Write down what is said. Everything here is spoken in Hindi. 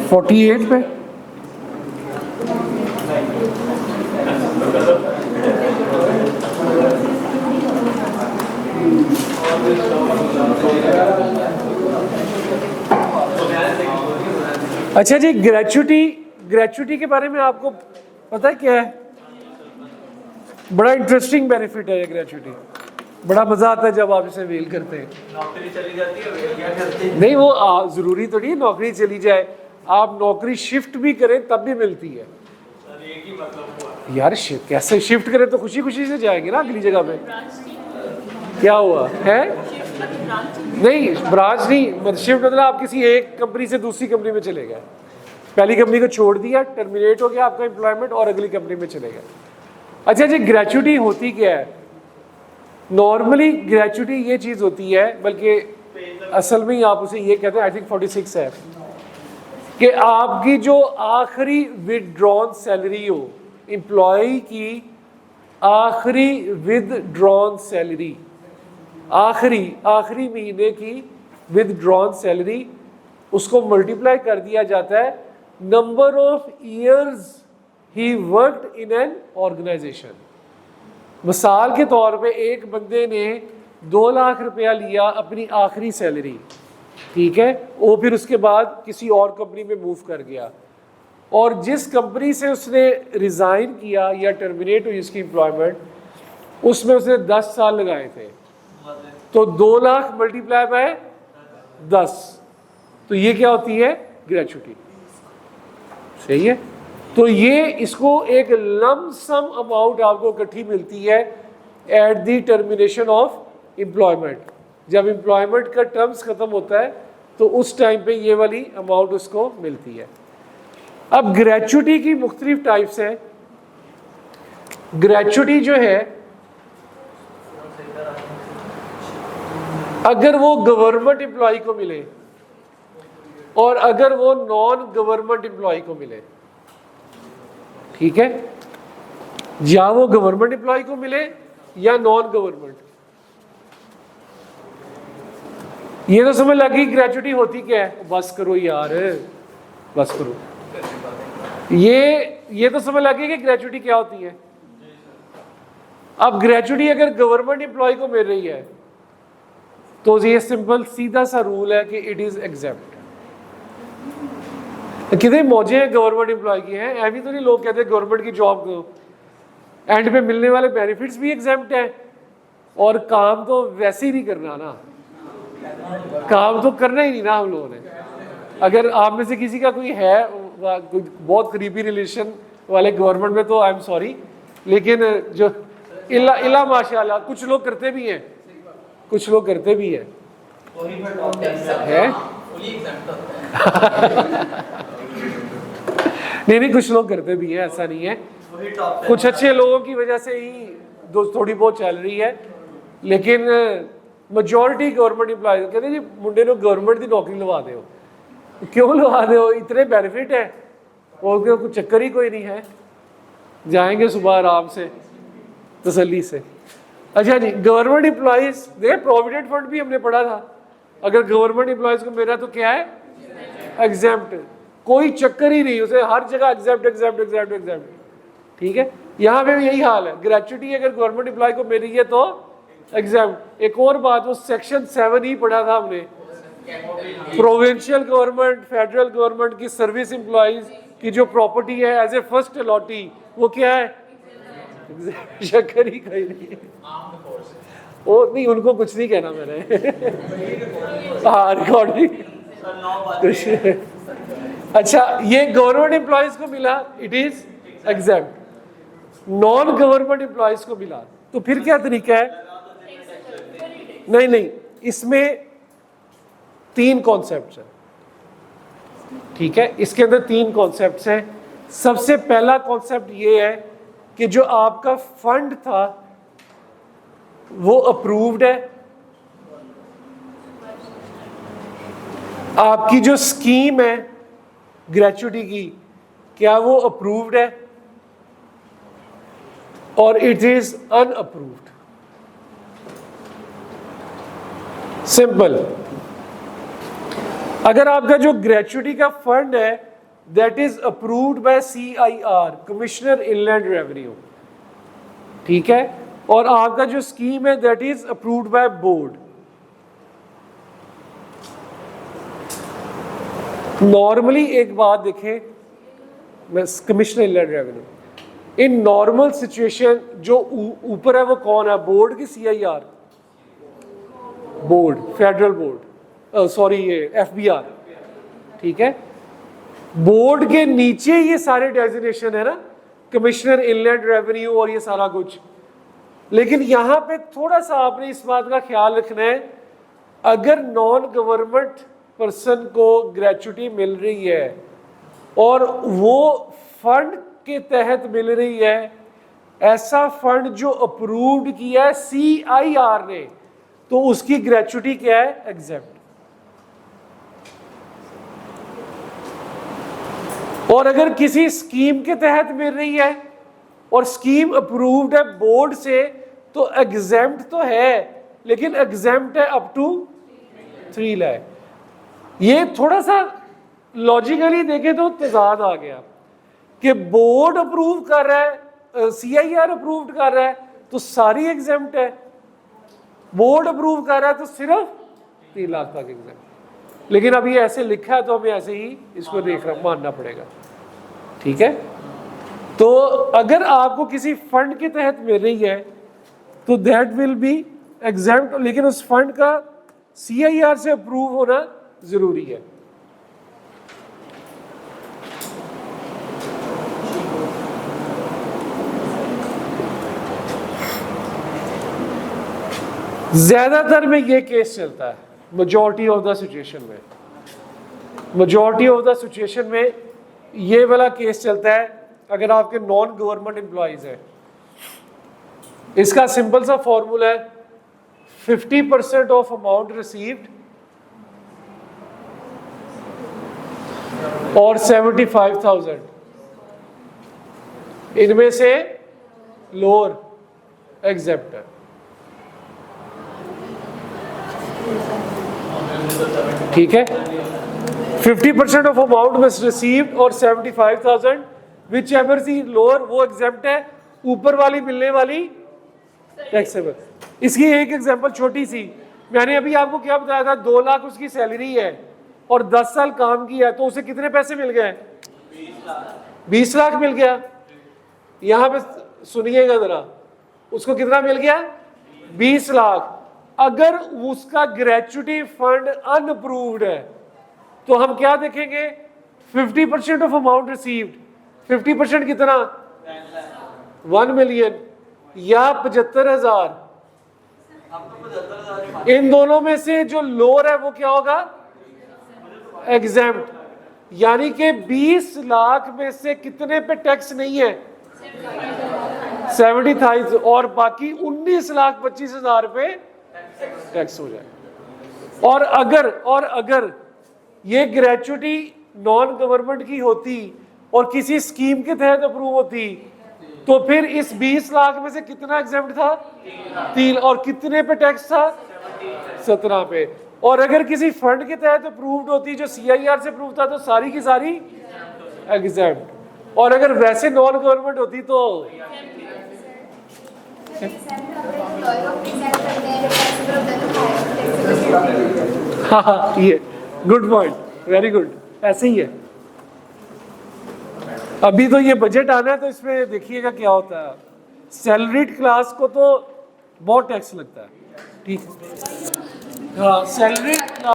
48 पे अच्छा जी, ग्रेचुटी के बारे में आपको पता है क्या है? बड़ा इंटरेस्टिंग बेनिफिट है ये ग्रेचुटी। बड़ा मजा आता है जब आप इसे वेल करते हैं। नौकरी चली जाती है, वेल क्या करते हैं? नहीं, वो जरूरी तो नहीं है नौकरी चली जाए, आप नौकरी शिफ्ट भी करें तब भी मिलती है। एक ही मतलब हुआ यार कैसे शिफ्ट करें तो खुशी खुशी से जाएंगे ना अगली जगह पे। क्या हुआ है? नहीं, ब्रांच नहीं, मतलब शिफ्ट मतलब आप किसी एक कंपनी से दूसरी कंपनी में चले गए, पहली कंपनी को छोड़ दिया, टर्मिनेट हो गया आपका एम्प्लॉयमेंट और अगली कंपनी में चले गए। अच्छा जी, ग्रेचुटी होती क्या है? नॉर्मली ग्रेचुटी ये चीज होती है, बल्कि असल में ही आप उसे ये कहते हैं, आई थिंक 46 है, कि आपकी जो आखिरी विदड्रॉन सैलरी हो, एम्प्लॉय की आखिरी विदड्रॉन सैलरी, आखिरी महीने की विदड्रॉन सैलरी, उसको मल्टीप्लाई कर दिया जाता है number of years he worked in an organisation. मिसाल के तौर पे एक बंदे ने 2 लाख रुपया लिया अपनी आखिरी सैलरी, ठीक है, वो फिर उसके बाद किसी और कंपनी में मूव कर गया, और जिस कंपनी से उसने रिजाइन किया या टर्मिनेट हुई उसकी एम्प्लॉयमेंट, उसमें उसने 10 साल लगाए थे, तो 2 लाख मल्टीप्लाई बाय 10, तो ये क्या होती है? ग्रेचुटी। सही है। तो ये इसको एक लमसम अमाउंट आपको इकट्ठी मिलती है at the termination of employment. जब एम्प्लॉयमेंट का टर्म्स खत्म होता है तो उस टाइम पे ये वाली अमाउंट उसको मिलती है। अब ग्रेचुटी की मुख्तलिफ टाइप्स हैं। ग्रेचुटी जो है, अगर वो गवर्नमेंट एम्प्लॉय को मिले और अगर वो नॉन गवर्नमेंट एम्प्लॉय को मिले, ठीक है, या वो गवर्नमेंट एम्प्लॉय को मिले या नॉन गवर्नमेंट, ये तो समझ लगी ग्रेचुटी होती क्या है। बस करो यार, बस करो, ये तो समझ लगी कि ग्रेचुटी क्या होती है। अब ग्रेचुटी अगर गवर्नमेंट एम्प्लॉय को मिल रही है तो ये सिंपल सीधा सा रूल है कि इट इज एग्जेम्प्ट। कितने मौजे हैं गवर्नमेंट एम्प्लॉय की हैं, ऐसी तो नहीं लोग कहते गवर्नमेंट की जॉब को एंड पे मिलने वाले बेनिफिट्स भी एग्जेम्प्ट हैं, और काम तो वैसे ही नहीं करना ना, काम तो करना ही नहीं ना हम लोगों ने। अगर आप में से किसी का कोई है कोई बहुत करीबी रिलेशन वाले गवर्नमेंट में, तो आई एम सॉरी, लेकिन जो इला माशाल्लाह कुछ लोग करते भी हैं, कुछ लोग करते भी हैं है? नहीं, कुछ लोग करते भी हैं, ऐसा नहीं है। कुछ अच्छे लोगों की वजह से ही थोड़ी बहुत चल रही है, लेकिन मेजॉरिटी गवर्नमेंट एम्प्लॉय कहते जी मुंडे ने गवर्नमेंट की नौकरी लवा दो। क्यों लवा दो? इतने बेनिफिट है, और कुछ चक्कर ही कोई नहीं है, जाएंगे सुबह आराम से तसल्ली से। अच्छा जी, गवर्नमेंट एम्प्लॉयज देखिए, प्रोविडेंट फंड भी हमने पढ़ा था, अगर गवर्नमेंट एम्प्लॉयज को मेरा तो क्या है? एग्जेम्प्ट, कोई चक्कर ही नहीं, उसे हर जगह एग्जेम्प्ट एग्जेम्प्ट एग्जेम्प्ट एग्जेम्प्ट, ठीक है। यहाँ पे भी यही हाल है, ग्रेचुटी अगर गवर्नमेंट एम्प्लॉय को मिल रही है तो एग्जेम्प्ट। एक और बात, वो सेक्शन 7 ही पढ़ा था हमने, प्रोविंशियल गवर्नमेंट फेडरल गवर्नमेंट की सर्विस एम्प्लॉयज की जो प्रॉपर्टी है एज ए फर्स्ट अलॉटी, वो क्या है? चक्कर ही कहीं नहीं है। वो नहीं, उनको कुछ नहीं कहना मैंने हाँ रिकॉर्डिंग। अच्छा, ये गवर्नमेंट एम्प्लॉयज को मिला, it is exempt. Non government employees को मिला तो फिर क्या तरीका है? नहीं, इसमें 3 कॉन्सेप्ट्स हैं, ठीक है, इसके अंदर 3 कॉन्सेप्ट्स हैं। सबसे पहला कॉन्सेप्ट ये है कि जो आपका फंड था वो अप्रूव्ड है, आपकी जो स्कीम है ग्रेचुटी की, क्या वो अप्रूव्ड है, और इट इज अनअप्रूव्ड। सिंपल। अगर आपका जो ग्रेचुइटी का फंड है that is approved by CIR, commissioner inland revenue, ठीक है, और आपका जो स्कीम है that is approved by board. Normally एक बात देखें, commissioner inland revenue, in normal situation जो ऊपर है वो कौन है, बोर्ड की CIR? Board, federal board, sorry ये FBR, ठीक है। बोर्ड के नीचे ये सारे डेजिग्नेशन है ना, कमिश्नर इनलैंड रेवेन्यू और ये सारा कुछ। लेकिन यहां पे थोड़ा सा आपने इस बात का ख्याल रखना है, अगर नॉन गवर्नमेंट पर्सन को ग्रेचुइटी मिल रही है और वो फंड के तहत मिल रही है, ऐसा फंड जो अप्रूव्ड किया है CIR ने, तो उसकी ग्रेचुइटी क्या है, एग्जेम्प्ट। और अगर किसी स्कीम के तहत मिल रही है और स्कीम अप्रूव्ड है बोर्ड से, तो एग्जेम्प्ट तो है, लेकिन एग्जेम्प्ट है अप टू 3 लाख। ये थोड़ा सा लॉजिकली देखें तो तजाद आ गया कि बोर्ड अप्रूव कर रहा है, CIR अप्रूव्ड कर रहा है तो सारी एग्जेम्प्ट है, बोर्ड अप्रूव कर रहा है तो सिर्फ 3 लाख तक एग्जेम्प्ट। लेकिन अभी ऐसे लिखा है तो हमें ऐसे ही इसको देखना मानना पड़ेगा, ठीक है। तो अगर आपको किसी फंड के तहत मिल रही है तो दैट विल बी एग्जेम्प्ट, लेकिन उस फंड का CIR से अप्रूव होना जरूरी है। ज्यादातर में ये केस चलता है, मेजॉरिटी ऑफ द सिचुएशन में, मेजॉरिटी ऑफ द सिचुएशन में ये वाला केस चलता है। अगर आपके नॉन गवर्नमेंट एम्प्लॉइज हैं, इसका सिंपल सा फॉर्मूला है 50% ऑफ अमाउंट रिसीव्ड और 75,000, इनमें से लोअर एग्जेप्ट है, ठीक है। 50% ऑफ अमाउंट में रिसीव्ड और 75,000 विच एवर सी लोअर, वो एग्जेम्प्ट है। ऊपर वाली मिलने वाली टैक्सेबल। इसकी एक एग्जांपल छोटी सी, मैंने अभी आपको क्या बताया था, 2 लाख उसकी सैलरी है और 10 साल काम किया, तो उसे कितने पैसे मिल गए, 20 लाख मिल गया। यहां पे सुनिएगा जरा, उसको कितना मिल गया, 20 लाख। अगर उसका ग्रेचुइटी फंड अनअप्रूव्ड है तो हम क्या देखेंगे, 50% ऑफ अमाउंट रिसीव्ड, 50% कितना, 1 मिलियन या 75,000। इन दोनों में से जो लोअर है वो क्या होगा, एग्जेम्प्ट। यानी कि 20 लाख में से कितने पे टैक्स नहीं है, 70,000, और बाकी 19,25,000 पे टैक्स हो जाए। और अगर ये ग्रेचुइटी नॉन गवर्नमेंट की होती और किसी स्कीम के तहत अप्रूव होती, तो फिर इस 20 लाख में से कितना एग्जेम्प्ट था, 3, और कितने पे टैक्स था, 17 पे। और अगर किसी फंड के तहत अप्रूव्ड होती जो CIR से अप्रूव था, तो सारी की सारी एग्जेम्प्ट। और अगर वैसे नॉन गवर्नमेंट होती तो हाँ, ये गुड पॉइंट, वेरी गुड, ऐसे ही है। अभी तो ये बजट आना है तो इसमें देखिएगा क्या होता है। सैलरीड क्लास को तो बहुत टैक्स लगता है, ठीक है। हाँ, सैलरीड